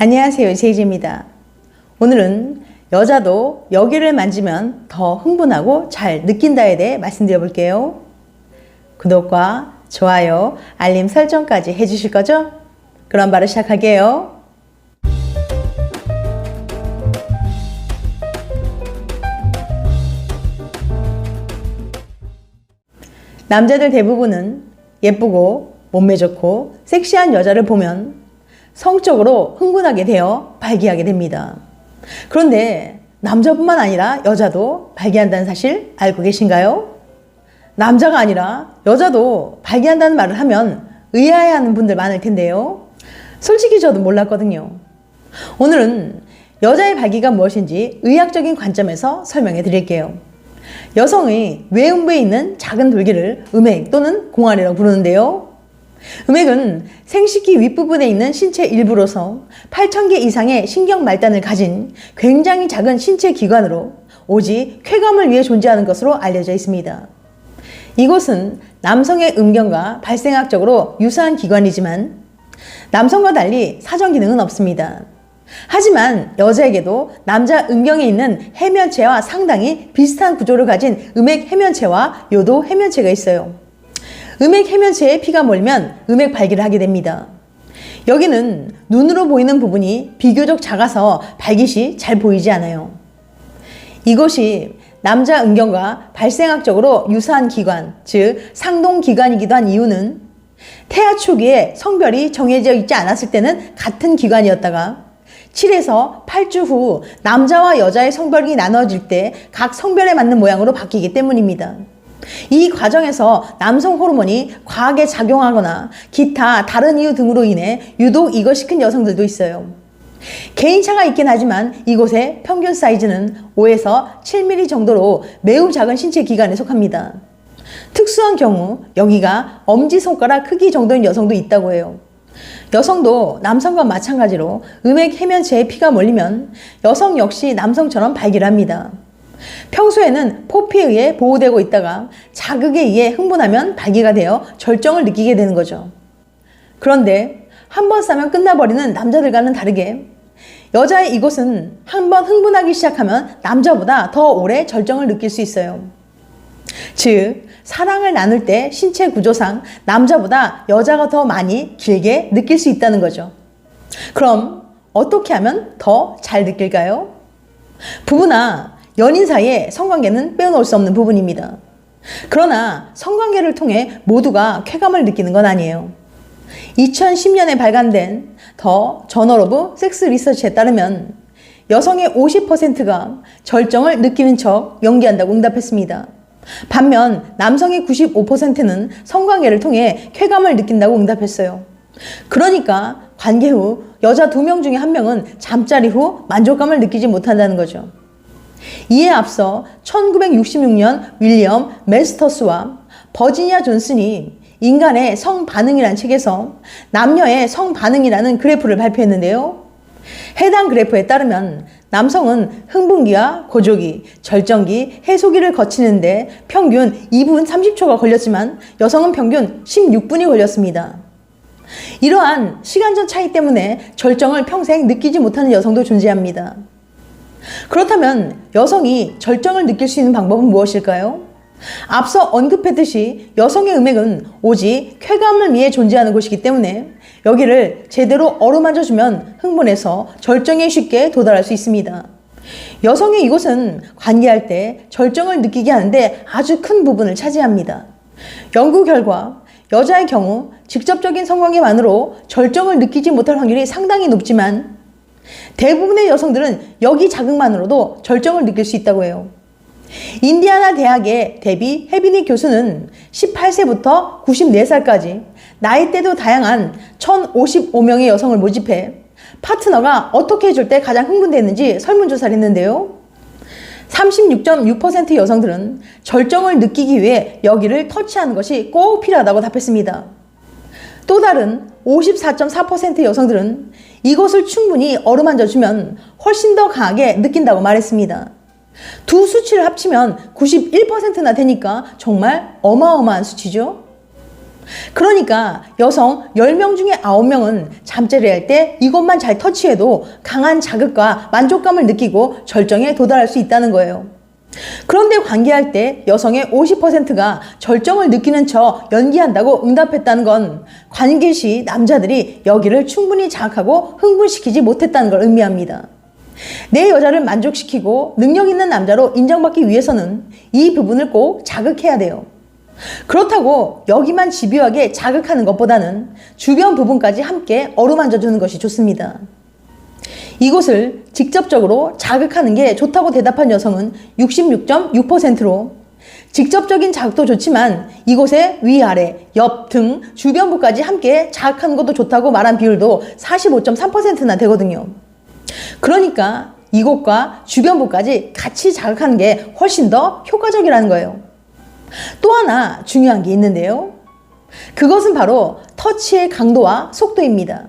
안녕하세요, 제이지입니다. 오늘은 여자도 여기를 만지면 더 흥분하고 잘 느낀다에 대해 말씀드려 볼게요. 구독과 좋아요, 알림 설정까지 해주실 거죠? 그럼 바로 시작할게요. 남자들 대부분은 예쁘고 몸매 좋고 섹시한 여자를 보면 성적으로 흥분하게 되어 발기하게 됩니다. 그런데 남자뿐만 아니라 여자도 발기한다는 사실 알고 계신가요? 남자가 아니라 여자도 발기한다는 말을 하면 의아해하는 분들 많을 텐데요. 솔직히 저도 몰랐거든요. 오늘은 여자의 발기가 무엇인지 의학적인 관점에서 설명해 드릴게요. 여성의 외음부에 있는 작은 돌기를 음액 또는 공알이라고 부르는데요. 음액은 생식기 윗부분에 있는 신체 일부로서 8,000개 이상의 신경 말단을 가진 굉장히 작은 신체 기관으로 오직 쾌감을 위해 존재하는 것으로 알려져 있습니다. 이곳은 남성의 음경과 발생학적으로 유사한 기관이지만 남성과 달리 사정 기능은 없습니다. 하지만 여자에게도 남자 음경에 있는 해면체와 상당히 비슷한 구조를 가진 음액 해면체와 요도 해면체가 있어요. 음액 해면체에 피가 몰리면 음액 발기를 하게 됩니다. 여기는 눈으로 보이는 부분이 비교적 작아서 발기 시 잘 보이지 않아요. 이것이 남자 음경과 발생학적으로 유사한 기관, 즉 상동기관이기도 한 이유는 태아 초기에 성별이 정해져 있지 않았을 때는 같은 기관이었다가 7에서 8주 후 남자와 여자의 성별이 나눠질 때 각 성별에 맞는 모양으로 바뀌기 때문입니다. 이 과정에서 남성 호르몬이 과하게 작용하거나 기타 다른 이유 등으로 인해 유독 이것이 큰 여성들도 있어요. 개인차가 있긴 하지만 이곳의 평균 사이즈는 5에서 7mm 정도로 매우 작은 신체 기관에 속합니다. 특수한 경우 여기가 엄지손가락 크기 정도인 여성도 있다고 해요. 여성도 남성과 마찬가지로 음액 해면체에 피가 몰리면 여성 역시 남성처럼 발기를 합니다. 평소에는 포피에 의해 보호되고 있다가 자극에 의해 흥분하면 발기가 되어 절정을 느끼게 되는 거죠. 그런데 한 번 싸면 끝나버리는 남자들과는 다르게 여자의 이곳은 한 번 흥분하기 시작하면 남자보다 더 오래 절정을 느낄 수 있어요. 즉, 사랑을 나눌 때 신체 구조상 남자보다 여자가 더 많이 길게 느낄 수 있다는 거죠. 그럼 어떻게 하면 더 잘 느낄까요? 부부나 연인 사이의 성관계는 빼놓을 수 없는 부분입니다. 그러나 성관계를 통해 모두가 쾌감을 느끼는 건 아니에요. 2010년에 발간된 더 저널 오브 섹스 리서치에 따르면 여성의 50%가 절정을 느끼는 척 연기한다고 응답했습니다. 반면 남성의 95%는 성관계를 통해 쾌감을 느낀다고 응답했어요. 그러니까 관계 후 여자 2명 중에 1명은 잠자리 후 만족감을 느끼지 못한다는 거죠. 이에 앞서 1966년 윌리엄 메스터스와 버지니아 존슨이 인간의 성반응이라는 책에서 남녀의 성반응이라는 그래프를 발표했는데요. 해당 그래프에 따르면 남성은 흥분기와 고조기, 절정기, 해소기를 거치는데 평균 2분 30초가 걸렸지만 여성은 평균 16분이 걸렸습니다. 이러한 시간적 차이 때문에 절정을 평생 느끼지 못하는 여성도 존재합니다. 그렇다면 여성이 절정을 느낄 수 있는 방법은 무엇일까요? 앞서 언급했듯이 여성의 음액은 오직 쾌감을 위해 존재하는 곳이기 때문에 여기를 제대로 어루만져주면 흥분해서 절정에 쉽게 도달할 수 있습니다. 여성의 이곳은 관계할 때 절정을 느끼게 하는데 아주 큰 부분을 차지합니다. 연구 결과 여자의 경우 직접적인 성관계만으로 절정을 느끼지 못할 확률이 상당히 높지만 대부분의 여성들은 여기 자극만으로도 절정을 느낄 수 있다고 해요. 인디아나 대학의 데비 헤비니 교수는 18세부터 94살까지 나이대도 다양한 1,055명의 여성을 모집해 파트너가 어떻게 해줄 때 가장 흥분되는지 설문조사를 했는데요. 36.6% 여성들은 절정을 느끼기 위해 여기를 터치하는 것이 꼭 필요하다고 답했습니다. 또 다른 54.4% 여성들은 이것을 충분히 어루만져주면 훨씬 더 강하게 느낀다고 말했습니다. 두 수치를 합치면 91%나 되니까 정말 어마어마한 수치죠. 그러니까 여성 10명 중에 9명은 잠자리 할 때 이것만 잘 터치해도 강한 자극과 만족감을 느끼고 절정에 도달할 수 있다는 거예요. 그런데 관계할 때 여성의 50%가 절정을 느끼는 척 연기한다고 응답했다는 건 관계 시 남자들이 여기를 충분히 자극하고 흥분시키지 못했다는 걸 의미합니다. 내 여자를 만족시키고 능력 있는 남자로 인정받기 위해서는 이 부분을 꼭 자극해야 돼요. 그렇다고 여기만 집요하게 자극하는 것보다는 주변 부분까지 함께 어루만져 주는 것이 좋습니다. 이곳을 직접적으로 자극하는 게 좋다고 대답한 여성은 66.6%로 직접적인 자극도 좋지만 이곳의 위아래, 옆 등 주변부까지 함께 자극하는 것도 좋다고 말한 비율도 45.3%나 되거든요. 그러니까 이곳과 주변부까지 같이 자극하는 게 훨씬 더 효과적이라는 거예요. 또 하나 중요한 게 있는데요. 그것은 바로 터치의 강도와 속도입니다.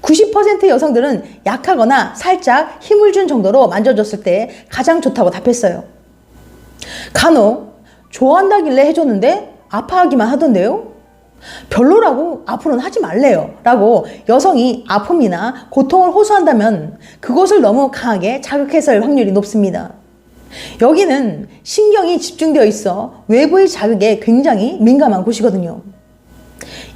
90% 여성들은 약하거나 살짝 힘을 준 정도로 만져줬을 때 가장 좋다고 답했어요. 간혹 좋아한다길래 해줬는데 아파하기만 하던데요? 별로라고 앞으로는 하지 말래요 라고 여성이 아픔이나 고통을 호소한다면 그것을 너무 강하게 자극해서 할 확률이 높습니다. 여기는 신경이 집중되어 있어 외부의 자극에 굉장히 민감한 곳이거든요.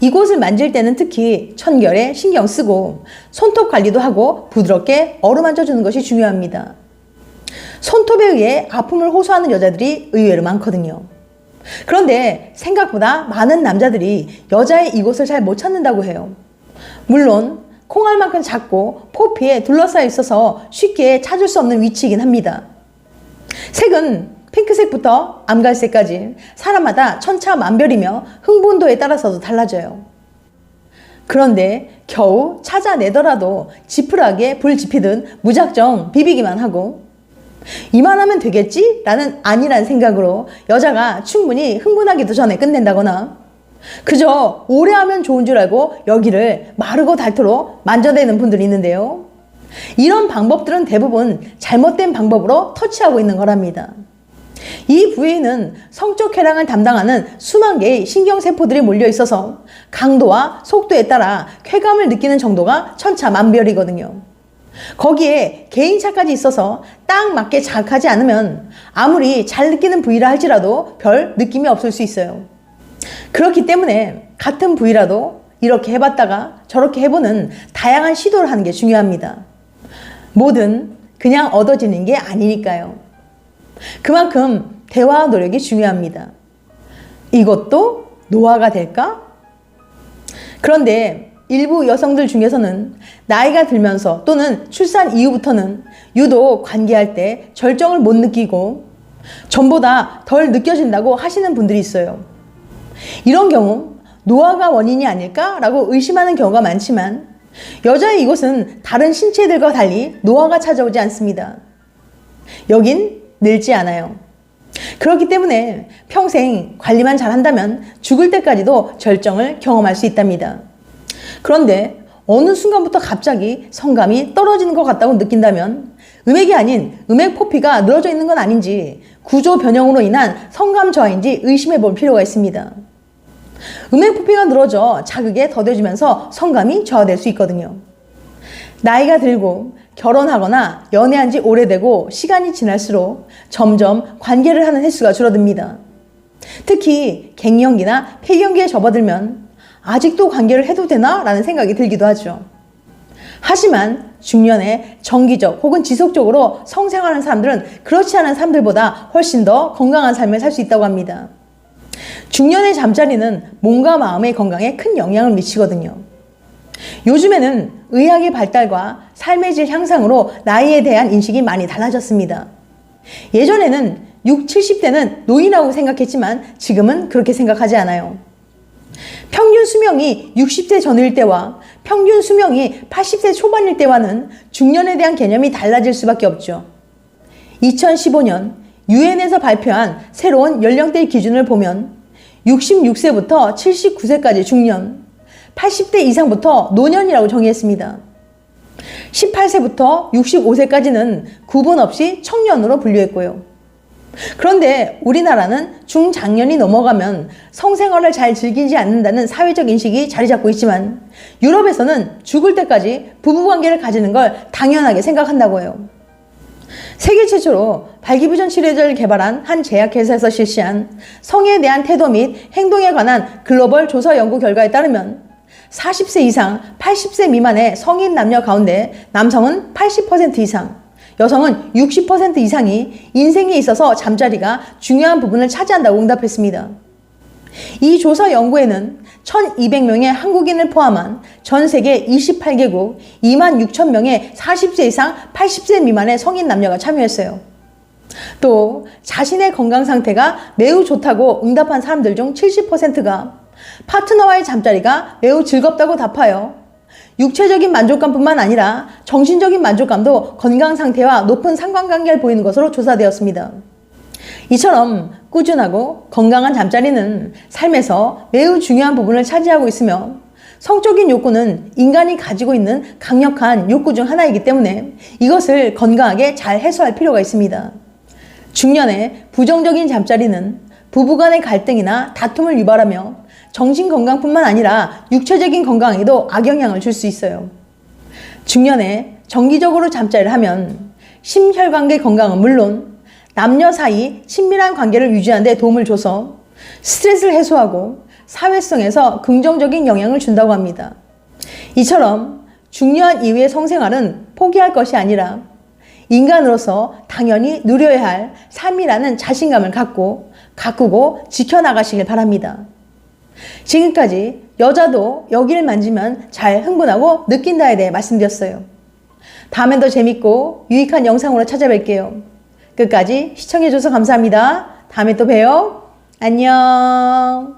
이곳을 만질 때는 특히 청결에 신경 쓰고 손톱 관리도 하고 부드럽게 어루만져 주는 것이 중요합니다. 손톱에 의해 아픔을 호소하는 여자들이 의외로 많거든요. 그런데 생각보다 많은 남자들이 여자의 이곳을 잘 못 찾는다고 해요. 물론 콩알만큼 작고 포피에 둘러싸여 있어서 쉽게 찾을 수 없는 위치이긴 합니다. 색은 핑크색부터 암갈색까지 사람마다 천차만별이며 흥분도에 따라서도 달라져요. 그런데 겨우 찾아내더라도 지푸라기에 불 지피듯 무작정 비비기만 하고 이만하면 되겠지? 라는 아니란 생각으로 여자가 충분히 흥분하기도 전에 끝낸다거나 그저 오래 하면 좋은 줄 알고 여기를 마르고 닳도록 만져대는 분들이 있는데요. 이런 방법들은 대부분 잘못된 방법으로 터치하고 있는 거랍니다. 이 부위는 성적 쾌락을 담당하는 수만 개의 신경세포들이 몰려 있어서 강도와 속도에 따라 쾌감을 느끼는 정도가 천차만별이거든요. 거기에 개인차까지 있어서 딱 맞게 자극하지 않으면 아무리 잘 느끼는 부위라 할지라도 별 느낌이 없을 수 있어요. 그렇기 때문에 같은 부위라도 이렇게 해봤다가 저렇게 해보는 다양한 시도를 하는 게 중요합니다. 뭐든 그냥 얻어지는 게 아니니까요. 그만큼 대화와 노력이 중요합니다. 이것도 노화가 될까? 그런데 일부 여성들 중에서는 나이가 들면서 또는 출산 이후부터는 유독 관계할 때 절정을 못 느끼고 전보다 덜 느껴진다고 하시는 분들이 있어요. 이런 경우 노화가 원인이 아닐까라고 의심하는 경우가 많지만 여자의 이곳은 다른 신체들과 달리 노화가 찾아오지 않습니다. 여긴 늙지 않아요. 그렇기 때문에 평생 관리만 잘한다면 죽을 때까지도 절정을 경험할 수 있답니다. 그런데 어느 순간부터 갑자기 성감이 떨어지는 것 같다고 느낀다면 음액이 아닌 음액 포피가 늘어져 있는 건 아닌지 구조 변형으로 인한 성감 저하인지 의심해 볼 필요가 있습니다. 음액 포피가 늘어져 자극에 더뎌지면서 성감이 저하될 수 있거든요. 나이가 들고 결혼하거나 연애한 지 오래되고 시간이 지날수록 점점 관계를 하는 횟수가 줄어듭니다. 특히 갱년기나 폐경기에 접어들면 아직도 관계를 해도 되나? 라는 생각이 들기도 하죠. 하지만 중년에 정기적 혹은 지속적으로 성생활하는 사람들은 그렇지 않은 사람들보다 훨씬 더 건강한 삶을 살 수 있다고 합니다. 중년의 잠자리는 몸과 마음의 건강에 큰 영향을 미치거든요. 요즘에는 의학의 발달과 삶의 질 향상으로 나이에 대한 인식이 많이 달라졌습니다. 예전에는 60, 70대는 노인이라고 생각했지만 지금은 그렇게 생각하지 않아요. 평균 수명이 60세 전일 때와 평균 수명이 80세 초반일 때와는 중년에 대한 개념이 달라질 수밖에 없죠. 2015년 유엔에서 발표한 새로운 연령대 기준을 보면 66세부터 79세까지 중년, 80대 이상부터 노년이라고 정의했습니다. 18세부터 65세까지는 구분 없이 청년으로 분류했고요. 그런데 우리나라는 중장년이 넘어가면 성생활을 잘 즐기지 않는다는 사회적 인식이 자리 잡고 있지만 유럽에서는 죽을 때까지 부부관계를 가지는 걸 당연하게 생각한다고 해요. 세계 최초로 발기부전 치료제를 개발한 한 제약회사에서 실시한 성에 대한 태도 및 행동에 관한 글로벌 조사 연구 결과에 따르면 40세 이상 80세 미만의 성인 남녀 가운데 남성은 80% 이상, 여성은 60% 이상이 인생에 있어서 잠자리가 중요한 부분을 차지한다고 응답했습니다. 이 조사 연구에는 1200명의 한국인을 포함한 전 세계 28개국 26,000명의 40세 이상 80세 미만의 성인 남녀가 참여했어요. 또 자신의 건강 상태가 매우 좋다고 응답한 사람들 중 70%가 파트너와의 잠자리가 매우 즐겁다고 답하여 육체적인 만족감뿐만 아니라 정신적인 만족감도 건강 상태와 높은 상관관계를 보이는 것으로 조사되었습니다. 이처럼 꾸준하고 건강한 잠자리는 삶에서 매우 중요한 부분을 차지하고 있으며 성적인 욕구는 인간이 가지고 있는 강력한 욕구 중 하나이기 때문에 이것을 건강하게 잘 해소할 필요가 있습니다. 중년의 부정적인 잠자리는 부부간의 갈등이나 다툼을 유발하며 정신 건강뿐만 아니라 육체적인 건강에도 악영향을 줄 수 있어요. 중년에 정기적으로 잠자리를 하면 심혈관계 건강은 물론 남녀 사이 친밀한 관계를 유지하는 데 도움을 줘서 스트레스를 해소하고 사회성에서 긍정적인 영향을 준다고 합니다. 이처럼 중년 이후의 성생활은 포기할 것이 아니라 인간으로서 당연히 누려야 할 삶이라는 자신감을 갖고 가꾸고 지켜나가시길 바랍니다. 지금까지 여자도 여기를 만지면 잘 흥분하고 느낀다에 대해 말씀드렸어요. 다음엔 더 재밌고 유익한 영상으로 찾아뵐게요. 끝까지 시청해줘서 감사합니다. 다음에 또 봬요. 안녕.